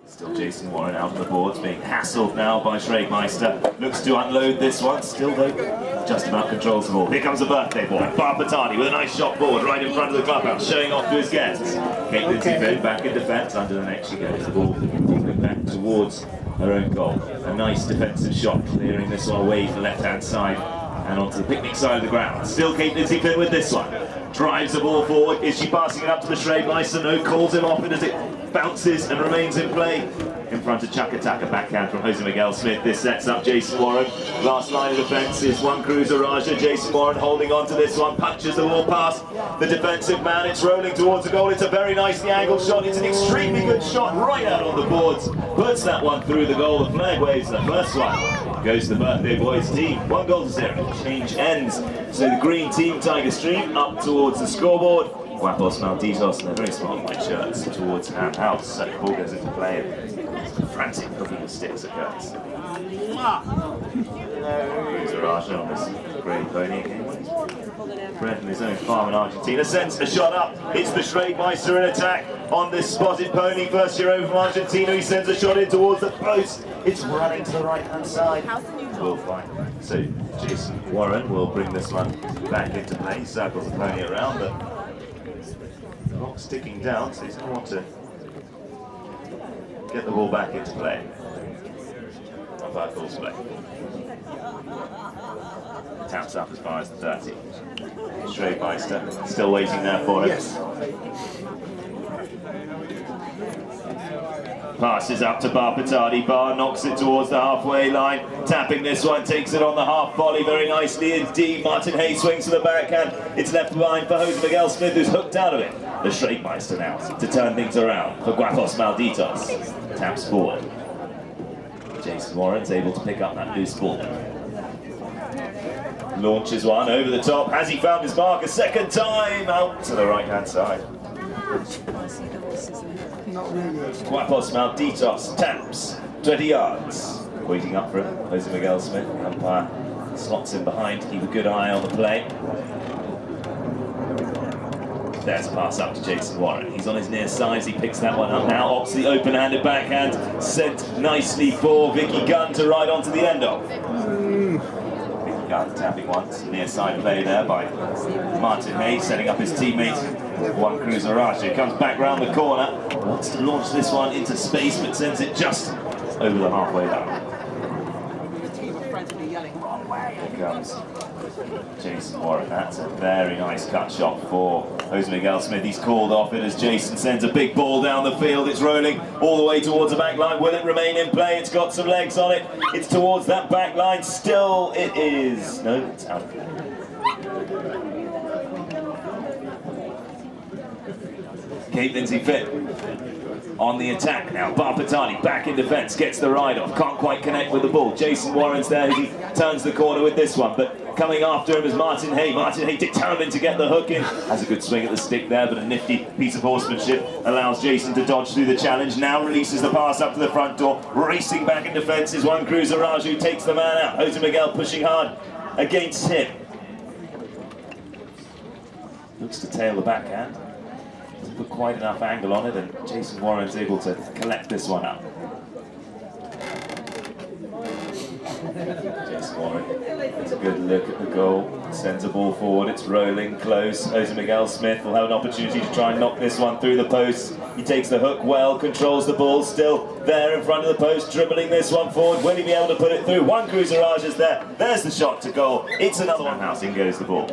Still Jason Warren out on the boards, being hassled now by Schreegmeister. Looks to unload this one, still though just about controls the ball. Here comes the birthday boy, Barpatani, with a nice shot forward right in front of the clubhouse, showing off to his guests. Kate Lindsay Finn back in defence, under the neck she goes. The ball moving back towards her own goal. A nice defensive shot, clearing this one away to the left-hand side and onto the picnic side of the ground. Still Kate Lindsay Finn with this one. Drives the ball forward. Is she passing it up to the Schreegmeister? No, calls him off it as it bounces and remains in play. In front of Chakataka, backhand from Jose Miguel Smith. This sets up Jason Warren. Last line of defence is Juan Cruz Araja. Jason Warren holding on to this one, punches the ball past the defensive man. It's rolling towards the goal. It's a very nicely angled shot. It's an extremely good shot right out on the boards. Puts that one through the goal. The flag waves the first one. Goes to the birthday boys team. 1-0. Change ends. So the green team, Tiger Stream, up towards the scoreboard. Guapos Malditos in their very smart white shirts towards Ham House. So the ball goes into play. Frantic hooking of sticks occurs. Zaraja on this grey pony again. Bred from his own farm in Argentina. Sends a shot up. It's the Schreegmeister in attack on this spotted pony. First year over from Argentina. He sends a shot in towards the post. It's running to the right hand side. Will find. So Jason Warren will bring this one back into play. Circles the pony around, but the clock's ticking down, so he's going to want to get the ball back into play. Umpire calls play. Taps up as far as the 30. Schreegmeister still waiting there for him. Yes. Passes up to Barpatani. Bar knocks it towards the halfway line. Tapping this one, takes it on the half volley very nicely indeed. Martin Hay swings to the backhand. It's left behind for Jose Miguel Smith, who's hooked out of it. The Schreegmeister now to turn things around for Guapos Malditos. Taps forward. Jason Warren's able to pick up that loose ball. Launches one over the top. Has he found his mark a second time? Out to the right hand side. Not really. Guapos Malditos taps 20 yards. Waiting up for him, Jose Miguel Smith. The umpire slots him behind to keep a good eye on the play. There's a pass up to Jason Warren. He's on his near side. He picks that one up now. Opts the open-handed backhand. Sent nicely for Vicky Gunn to ride onto the end of. Vicky Gunn tapping once. Near side play there by Martin Hay, setting up his teammate Juan Cruz Araja. Comes back round the corner. Wants to launch this one into space, but sends it just over the halfway line. Here comes Jason Warren. That's a very nice cut shot for Jose Miguel Smith. He's called off it as Jason sends a big ball down the field. It's rolling all the way towards the back line. Will it remain in play? It's got some legs on it. It's towards that back line. Still it is. No, it's out. Kate Lindsay Finn on the attack now. Barpatani back in defence, gets the ride off, can't quite connect with the ball. Jason Warren's there as he turns the corner with this one, but coming after him is Martin Hay. Martin Hay determined to get the hook in. Has a good swing at the stick there, but a nifty piece of horsemanship allows Jason to dodge through the challenge. Now releases the pass up to the front door. Racing back in defence is Juan Cruz Araja, who takes the man out. Jose Miguel pushing hard against him. Looks to tail the backhand. Doesn't put quite enough angle on it, and Jason Warren's able to collect this one up. Jason Warren has a good look at the goal, sends the ball forward, it's rolling close. Jose Miguel Smith will have an opportunity to try and knock this one through the post. He takes the hook well, controls the ball, still there in front of the post, dribbling this one forward. Will he be able to put it through? Juan Cruz Araja's there. There's the shot to goal. It's another one. House, in goes the ball.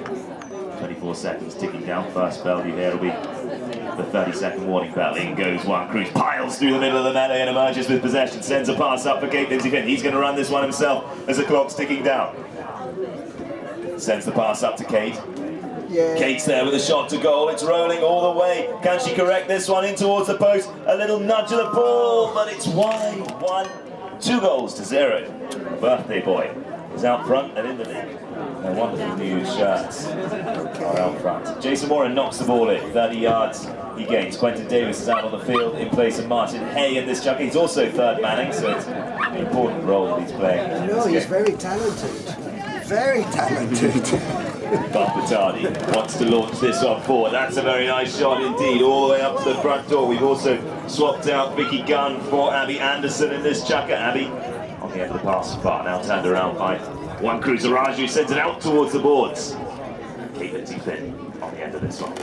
24 seconds ticking down. First bell here will be the 30-second warning bell. In goes Juan Cruz, piles through the middle of the melee and emerges with possession. Sends a pass up for Kate Lindsay Finn. He's going to run this one himself as the clock's ticking down. Sends the pass up to Kate. Yeah. Kate's there with a shot to goal. It's rolling all the way. Can she correct this one in towards the post? A little nudge of the ball, but it's wide. 2-0. The birthday boy is out front and in the league. Their wonderful new shirts are out front. Jason Warren knocks the ball in, 30 yards he gains. Quentin Davis is out on the field in place of Martin Hay in this chuck. He's also third manning, so it's an important role that he's playing. No, he's very talented. Very talented. Barpatani wants to launch this one forward. That's a very nice shot indeed, all the way up to the front door. We've also swapped out Vicky Gunn for Abby Anderson in this chucker. Abby on the end of the pass bar, now turned around by One Cruiser Raj, who sends it out towards the boards. Kate Lindsay Finn on the end of this one.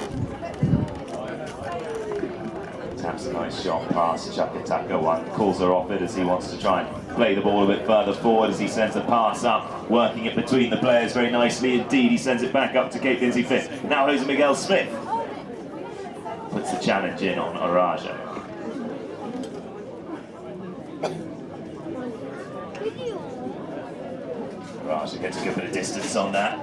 Taps a nice shot past Chaka Taka. One calls her off it as he wants to try and play the ball a bit further forward as he sends the pass up, working it between the players very nicely indeed. He sends it back up to Kate Lindsay Finn. Now Jose Miguel Smith puts the challenge in on Araja. Araja gets a good bit of distance on that.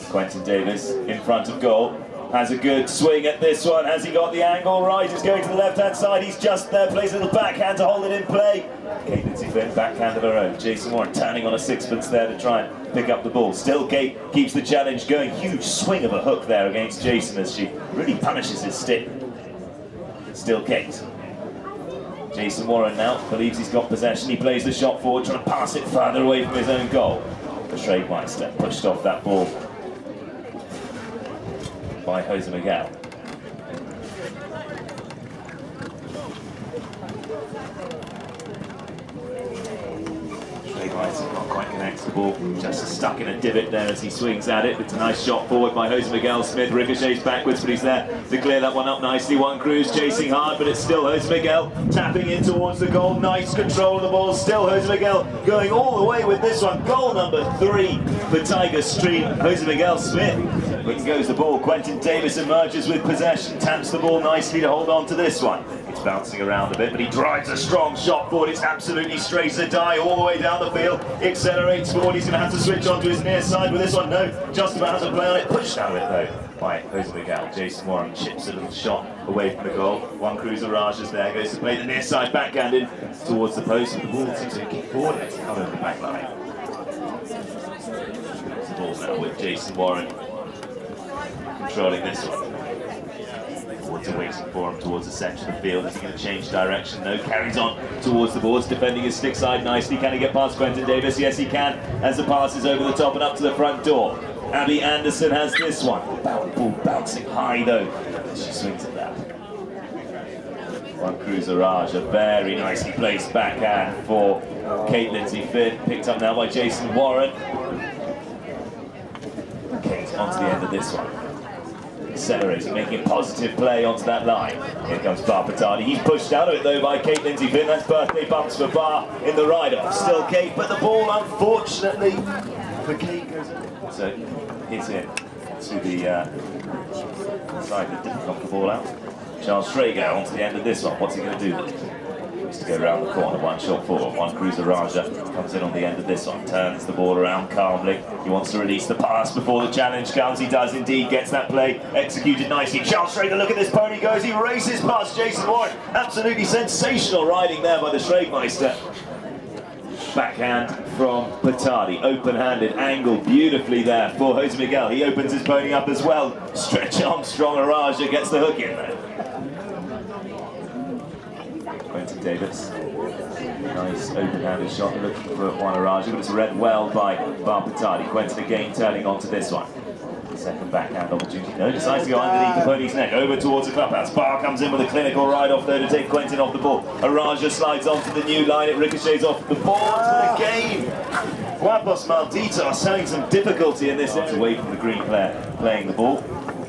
Quentin Davis in front of goal, has a good swing at this one. Has he got the angle right? He's going to the left-hand side. He's just there, plays a little backhand to hold it in play. Kate Lindsay Finn, backhand of her own. Jason Warren turning on a sixpence there to try and pick up the ball. Still Kate keeps the challenge going. Huge swing of a hook there against Jason as she really punishes his stick. Still Kate. Jason Warren now believes he's got possession. He plays the shot forward, trying to pass it further away from his own goal. The Schreegmeister pushed off that ball by Jose Miguel. Schreegmeister not quite connects the ball, just stuck in a divot there as he swings at it. It's a nice shot forward by Jose Miguel Smith, ricochets backwards, but he's there to clear that one up nicely. One Cruz chasing hard, but it's still Jose Miguel tapping in towards the goal. Nice control of the ball, still Jose Miguel going all the way with this one. Goal number 3 for Tiger Stream, Jose Miguel Smith. In goes the ball. Quentin Davis emerges with possession, taps the ball nicely to hold on to this one. It's bouncing around a bit, but he drives a strong shot forward. It's absolutely straight as a die all the way down the field. Accelerates forward. He's going to have to switch onto his near side with this one. No, just about has a play on it. Pushed out of it though by Jose Miguel. Jason Warren chips a little shot away from the goal. One Cruiser Raj is there, goes to play the near side backhand in towards the post. The ball seems to kick forward. It's come over the back line. The ball now with Jason Warren controlling this one. Forwards are waiting for him towards the centre of the field. Is he going to change direction? No, carries on towards the boards, defending his stick side nicely. Can he get past Quentin Davis? Yes, he can, as the pass is over the top and up to the front door. Abby Anderson has this one. Ball bouncing high though. She swings at that. One Cruiser Raj, a very nicely placed backhand for Kate Lindsay Finn. Picked up now by Jason Warren. Kate onto the end of this one. Accelerating, making a positive play onto that line. Here comes Barpatani. He's pushed out of it though by Kate Lindsay Finn. That's birthday bumps for Bar in the ride-off. Still Kate, but the ball unfortunately for Kate goes in. So hits in to the side that didn't knock the ball out. Charles Schrager onto the end of this one. What's he going to do? He's to go around the corner, one shot forward. One Cruiser Raja comes in on the end of this one, turns the ball around calmly. He wants to release the pass before the challenge comes. He does indeed, gets that play executed nicely. Charles Schrager, look at this pony goes. He races past Jason Warren. Absolutely sensational riding there by the Schreegmeister. Backhand from Patadi, open-handed, angled beautifully there for Jose Miguel. He opens his pony up as well. Stretch Armstrong, Araja gets the hook in there. Quentin Davis, nice open-handed shot, looking for one Araja, but it's read well by Barpatani. Quentin again turning onto this one. Second backhand opportunity. No, decides to go underneath the pony's neck, over towards the clubhouse. Bar comes in with a clinical ride-off though to take Quentin off the ball. Araja slides onto the new line, it ricochets off the board for the game. Guapos Malditos having some difficulty in this away from the green player playing the ball.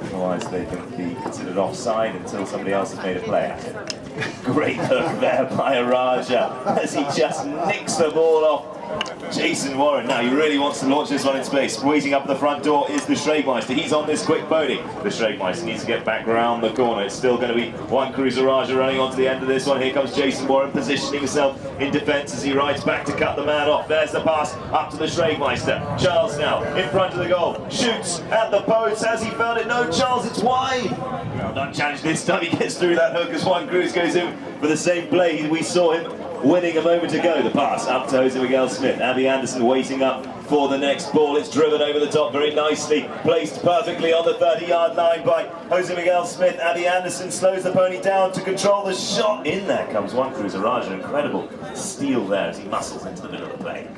Otherwise they can be considered offside until somebody else has made a play at it. Great hook there by Araja as he just nicks the ball off Jason Warren. Now he really wants to launch this one in space. Squeezing up the front door is the Schreegmeister. He's on this quick pony. The Schreegmeister needs to get back round the corner. It's still going to be One Cruiser Raja running onto the end of this one. Here comes Jason Warren positioning himself in defence as he rides back to cut the man off. There's the pass up to the Schreegmeister. Charles now in front of the goal. Shoots at the post. Has he found it? No, Charles, it's wide. Well done, challenge this time. He gets through that hook as One Cruz goes in for the same play we saw him winning a moment ago. The pass up to Jose Miguel Smith. Abby Anderson waiting up for the next ball. It's driven over the top very nicely, placed perfectly on the 30-yard line by Jose Miguel Smith. Abby Anderson slows the pony down to control the shot. In there comes Juan Cruz Araja. Incredible steal there as he muscles into the middle of the play.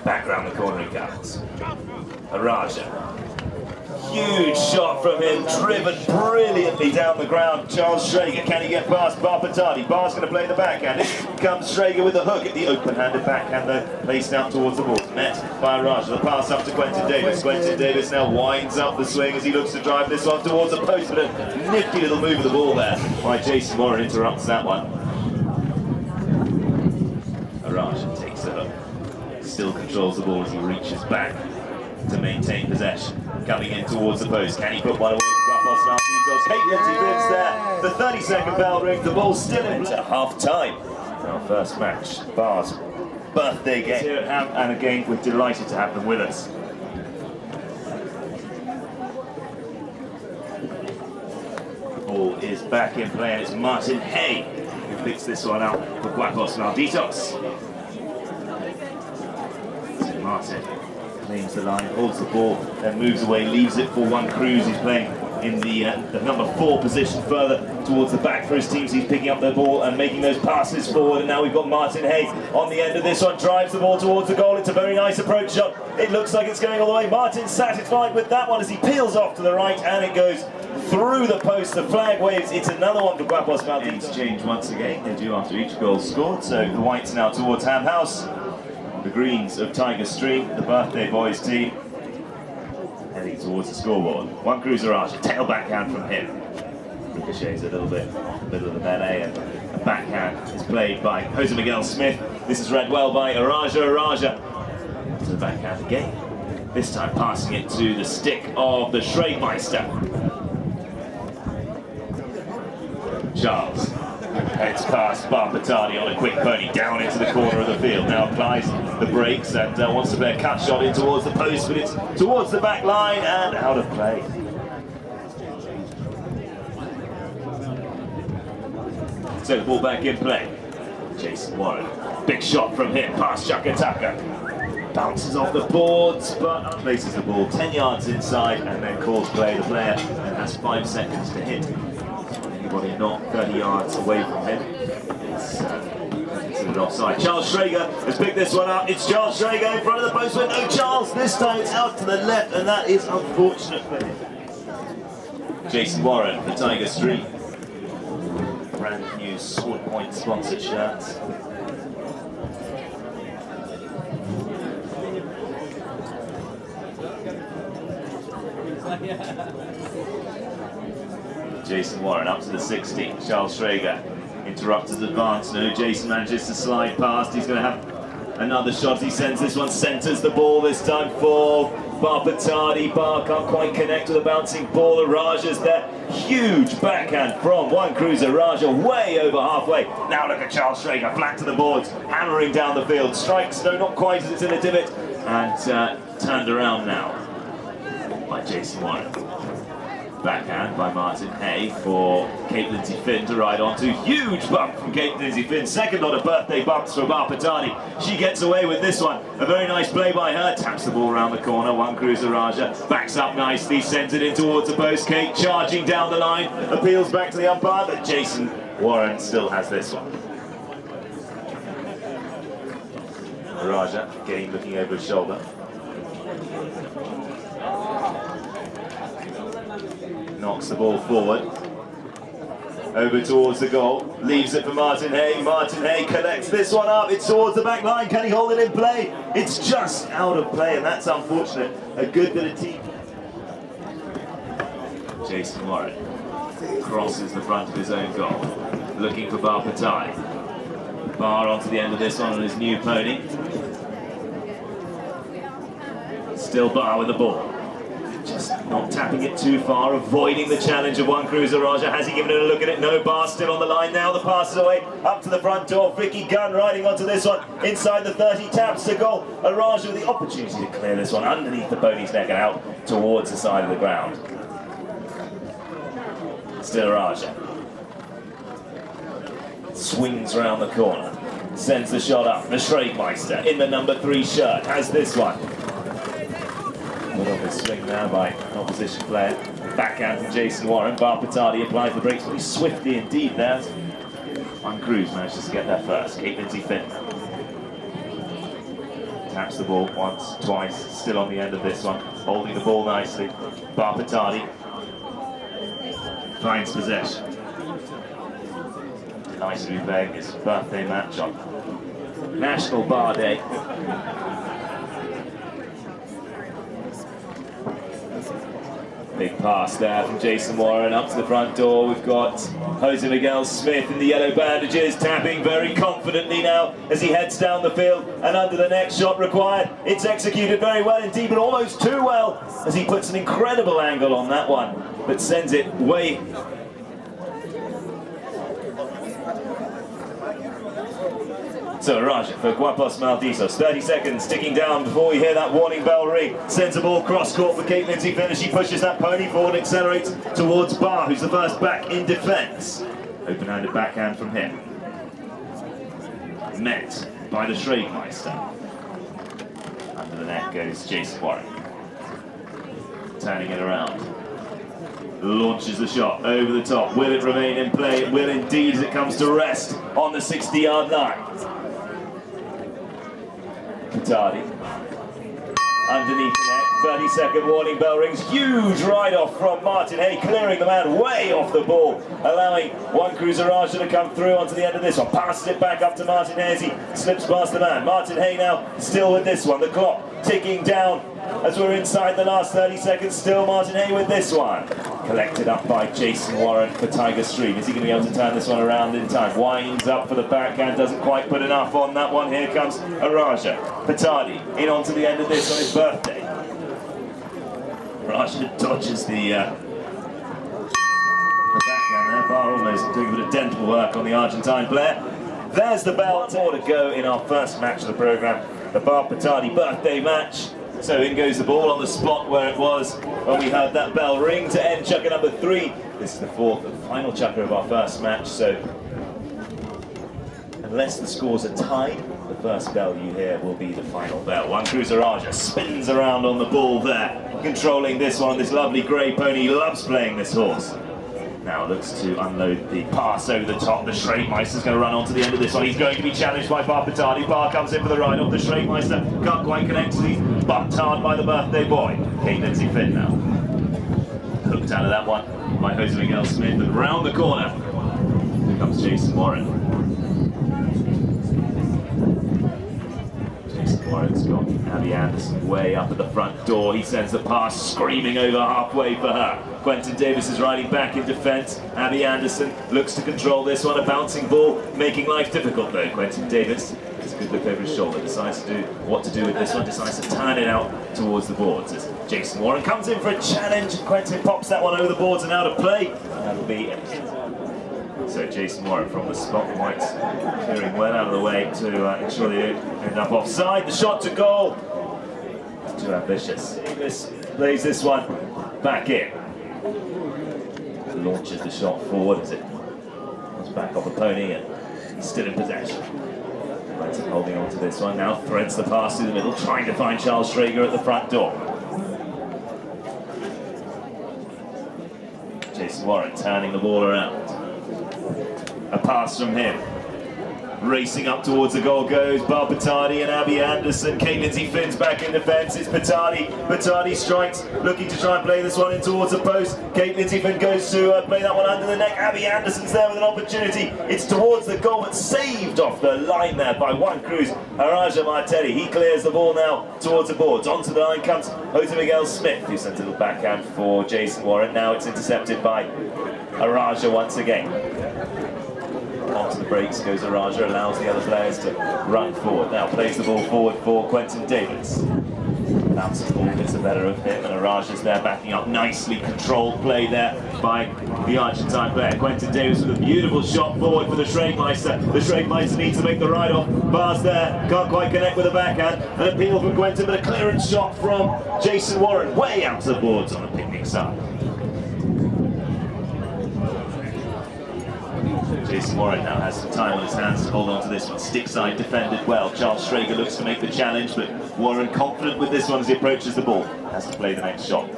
Back round the corner he comes. Araja. Huge shot from him, driven brilliantly down the ground. Charles Schrager, can he get past Barpatani? Bar's going to play the backhand. In comes Schrager with the hook at the open-handed backhand, though, placed out towards the ball. Met by Araja. The pass up to Quentin Davis. Quentin Davis now winds up the swing as he looks to drive this one towards the post, but a nifty little move of the ball there by Jason Warren interrupts that one. Araja takes the hook. Still controls the ball as he reaches back to maintain possession. Coming in towards the post. Can he put one away for Guapos Martitos? Kate Lindsay wins there. The 30-second bell rings. The ball's still in to half-time. Our first match. Bar's birthday game here at Ham, and again, we're delighted to have them with us. The ball is back in play, and it's Martin Hay who picks this one out for Guapos Malditos. So Martin claims the line, holds the ball, then moves away, leaves it for Juan Cruz. He's playing in the number 4 position further towards the back for his team. So he's picking up the ball and making those passes forward. And now we've got Martin Hay on the end of this one, drives the ball towards the goal. It's a very nice approach shot. It looks like it's going all the way. Martin's satisfied with that one as he peels off to the right, and it goes through the post. The flag waves. It's another one for Guapos Malditos. Change once again. They do after each goal scored. So the whites now towards Ham House. The greens of Tiger Stream, the birthday boys team, heading towards the scoreboard. Juan Cruz Araja, tail backhand from him. Ricochets a little bit in the middle of the melee, and a backhand is played by Jose Miguel Smith. This is read well by Araja. Araja to the backhand again. This time passing it to the stick of the Schreigmeister. Charles heads past Barpatani on a quick pony down into the corner of the field. Now applies the brakes and wants to play a cut shot in towards the post, but it's towards the back line and out of play. So the ball back in play. Jason Warren, big shot from him past Chakataka. Bounces off the boards, but places the ball 10 yards inside and then calls play. The player and has 5 seconds to hit. Anybody not 30 yards away from him is considered offside. Charles Schrager has picked this one up. It's Charles Schrager in front of the post with no Charles. This time it's out to the left, and that is unfortunate for him. Jason Warren for Tiger Street. Brand new Sword Point sponsored shirts. Jason Warren up to the 60. Charles Schrager interrupts his advance. No, Jason manages to slide past. He's going to have another shot. He sends this one, centers the ball this time for Barpatani. Bar can't quite connect with a bouncing ball. Araja's there. Huge backhand from Juan Cruz Araja, way over halfway. Now look at Charles Schrager, flat to the boards, hammering down the field. Strikes, no, not quite as it's in a divot, and turned around now by Jason Warren. Backhand by Martin Hay for Kate Lindsay Finn to ride onto. Huge bump from Kate Lindsay Finn. Second lot of birthday bumps for Barpatani. She gets away with this one. A very nice play by her. Taps the ball around the corner. Juan Cruz Araja backs up nicely, sends it in towards the post. Kate charging down the line. Appeals back to the umpire, but Jason Warren still has this one. Araja again looking over his shoulder. Knocks the ball forward, over towards the goal, leaves it for Martin Hay. Martin Hay collects this one up, it's towards the back line. Can he hold it in play? It's just out of play, and that's unfortunate. A good bit of team. Jason Warren crosses the front of his own goal, looking for Barpatani. Bar onto the end of this one on his new pony. Still Bar with the ball. Just not tapping it too far, avoiding the challenge of Juan Cruz Araja. Has he given it a look at it? No. Bar still on the line now. The pass is away up to the front door. Vicky Gunn riding onto this one inside the 30, taps the goal. Araja with the opportunity to clear this one underneath the pony's neck and out towards the side of the ground. Still Araja. Swings round the corner. sends the shot up. The Schreckmeister in the number 3 shirt has this one. Good off his swing now by an opposition player. Backhand from Jason Warren. Barpatadi applies the brakes pretty swiftly indeed there. One Cruz manages to get there first. Kate Lindsay Finn taps the ball once, twice, still on the end of this one. Holding the ball nicely. Barpatadi finds possession. Nice to be playing his birthday match on National Bar Day. Big pass there from Jason Warren up to the front door. We've got Jose Miguel Smith in the yellow bandages, tapping very confidently now as he heads down the field and under the next shot required. It's executed very well indeed, but almost too well as he puts an incredible angle on that one, but sends it way. So Raja for Guapos Malditos, 30 seconds ticking down before we hear that warning bell ring. Sends a ball cross court for Kate Lindsay Finn as she pushes that pony forward and accelerates towards Barr, who's the first back in defence. Open-handed backhand from him. Met by the Schreckmeister. Under the net goes Jason Warren. Turning it around. Launches the shot over the top. Will it remain in play? It will indeed as it comes to rest on the 60-yard line. Patadi underneath the net, 30-second warning bell rings. Huge ride-off from Martin Hay, clearing the man way off the ball, allowing Juan Cruz Araja to come through onto the end of this one. Passes it back up to Martin Hay as he slips past the man. Martin Hay now still with this one. The clock ticking down as we're inside the last 30 seconds. Still Martin Hay with this one. Collected up by Jason Warren for Tiger Stream. Is he going to be able to turn this one around in time? Winds up for the backhand, doesn't quite put enough on that one. Here comes Araja. Patadi in onto the end of this on his birthday. Araja dodges the backhand there. Bar almost doing a bit of dental work on the Argentine player. There's the bell. More to go in our first match of the programme, the Barpatadi birthday match. So in goes the ball on the spot where it was when we heard that bell ring to end chukker number 3. This is the 4th and final chukker of our first match, so unless the scores are tied, the first bell you hear will be the final bell. Juan Cruz Araja spins around on the ball there, controlling this one. This lovely grey pony, he loves playing this horse. Now looks to unload the pass over the top. The Schreckmeister's going to run onto the end of this one. He's going to be challenged by Barpatadi. Bar comes in for the ride off. The Schreckmeister can't quite connect. He's bumped hard by the birthday boy. Kate Lindsay Finn now. Hooked out of that one by Jose Miguel Smith. And round the corner, here comes Jason Warren. Warren's got Abby Anderson way up at the front door. He sends the pass screaming over halfway for her. Quentin Davis is riding back in defence. Abby Anderson looks to control this one. A bouncing ball, making life difficult though. Quentin Davis has a good look over his shoulder. Decides to do what to do with this one. Decides to turn it out towards the boards. As Jason Warren comes in for a challenge. Quentin pops that one over the boards and out of play. That'll be it. So Jason Warren from the spot, White's clearing well out of the way to ensure they end up offside. The shot to goal, too ambitious. Davis plays this one back in. Launches the shot forward as it comes back off the pony and he's still in possession. Quentin holding on to this one now, threads the pass through the middle, trying to find Charles Schrager at the front door. Jason Warren turning the ball around. A pass from him. Racing up towards the goal goes Barpatadi and Abby Anderson. Kate Lindsay Finn's back in defence. It's Patadi. Patadi strikes, looking to try and play this one in towards the post. Kate Lindsay Finn goes to play that one under the neck. Abby Anderson's there with an opportunity. It's towards the goal, but saved off the line there by Juan Cruz Araja Martelli. He clears the ball now towards the boards. Onto the line comes Jose Miguel Smith, who sends a little backhand for Jason Warren. Now it's intercepted by Araja once again. Onto the brakes goes Araja, allows the other players to run forward. Now plays the ball forward for Quentin Davis. Bouncing ball gets the better of him, and Araja's there backing up nicely. Controlled play there by the Argentine player. Quentin Davis with a beautiful shot forward for the Schreckmeister. The Schreckmeister needs to make the ride off. Bar's there, can't quite connect with the backhand. An appeal from Quentin, but a clearance shot from Jason Warren way out to the boards on the picnic side. Jason Warren now has some time on his hands to hold on to this one. Stick side defended well. Charles Schrager looks to make the challenge, but Warren confident with this one as he approaches the ball. Has to play the next shot.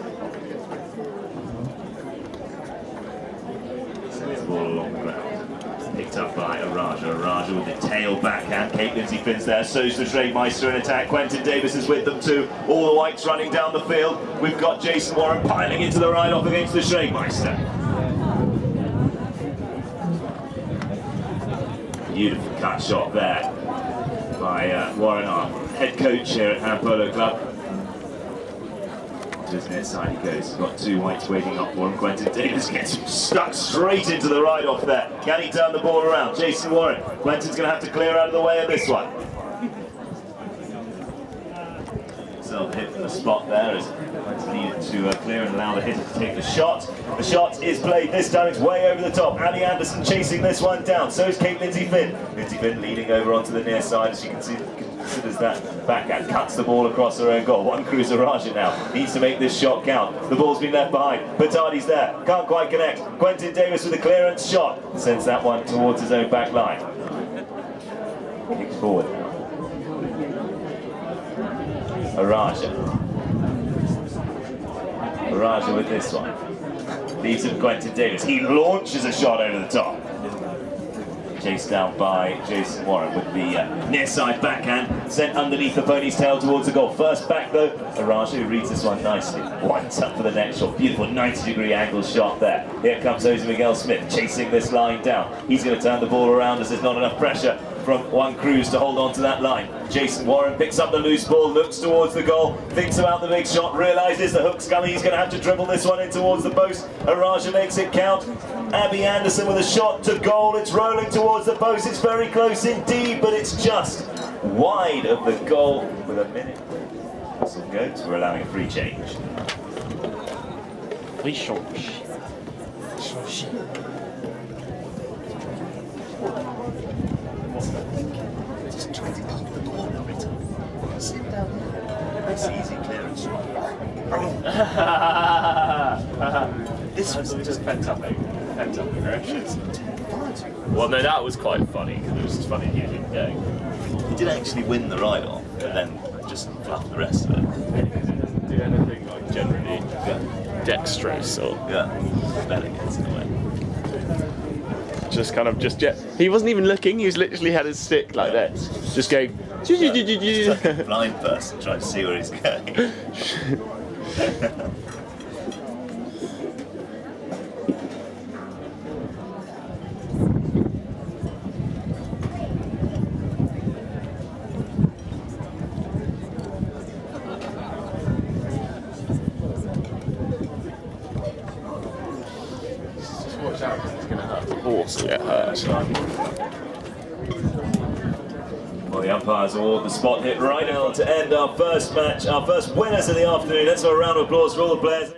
Sends the ball along the ground. Picked up by Araja. Araja with the tail backhand. Kate Lindsay Finn's there. So's the Schraegmeister in attack. Quentin Davis is with them too. All the whites running down the field. We've got Jason Warren piling into the ride off against the Schraegmeister. Beautiful cut shot there by Warren, our head coach here at Hand Polo Club. To his near side he goes. He's got two whites waiting up for him. Quentin Davis gets stuck straight into the ride off there. Can he turn the ball around? Jason Warren. Quentin's going to have to clear out of the way of this one. So hit from the spot there as Quentin needed to clear and allow the hitter to take the shot. The shot is played this time. It's way over the top. Abby Anderson chasing this one down. So is Kate Lindsay Finn. Lindsay Finn leading over onto the near side as you can see. Considers that backhand, cuts the ball across her own goal. One Cruz Araja now needs to make this shot count. The ball's been left behind. Batardi's there, can't quite connect. Quentin Davis with a clearance shot. Sends that one towards his own back line. Kicks forward now. Araja. Araja with this one. Leaves it for Quentin Davis. He launches a shot over the top. Chased down by Jason Warren with the near side backhand, sent underneath the pony's tail towards the goal. First back though, Araja who reads this one nicely. Winds up for the next shot. Beautiful 90-degree angle shot there. Here comes Jose Miguel Smith chasing this line down. He's going to turn the ball around as there's not enough pressure from Juan Cruz to hold on to that line. Jason Warren picks up the loose ball, looks towards the goal, thinks about the big shot, realises the hook's coming. He's going to have to dribble this one in towards the post. Araja makes it count. Abby Anderson with a shot to goal. It's rolling towards the post. It's very close indeed, but it's just wide of the goal with a minute. Whistle goes. We're allowing a free change. Free shot. Just trying to keep the ball every time. Sit down here. Nice easy clearance. This was just pent-up aggression. Well, no, that was quite funny because it was just funny he didn't go. He did actually win the ride off, but then just fluffed the rest of it. He doesn't do anything like generally dexterous or Spelling it in a way. just kind of he wasn't even looking. He was literally had his stick like this, just going. It's like a blind person trying to see where he's going. Watch out, because it's going to hurt the horse to get hurt. Well, the umpires award the spot hit right now to end our first match, our first winners of the afternoon. Let's have a round of applause for all the players.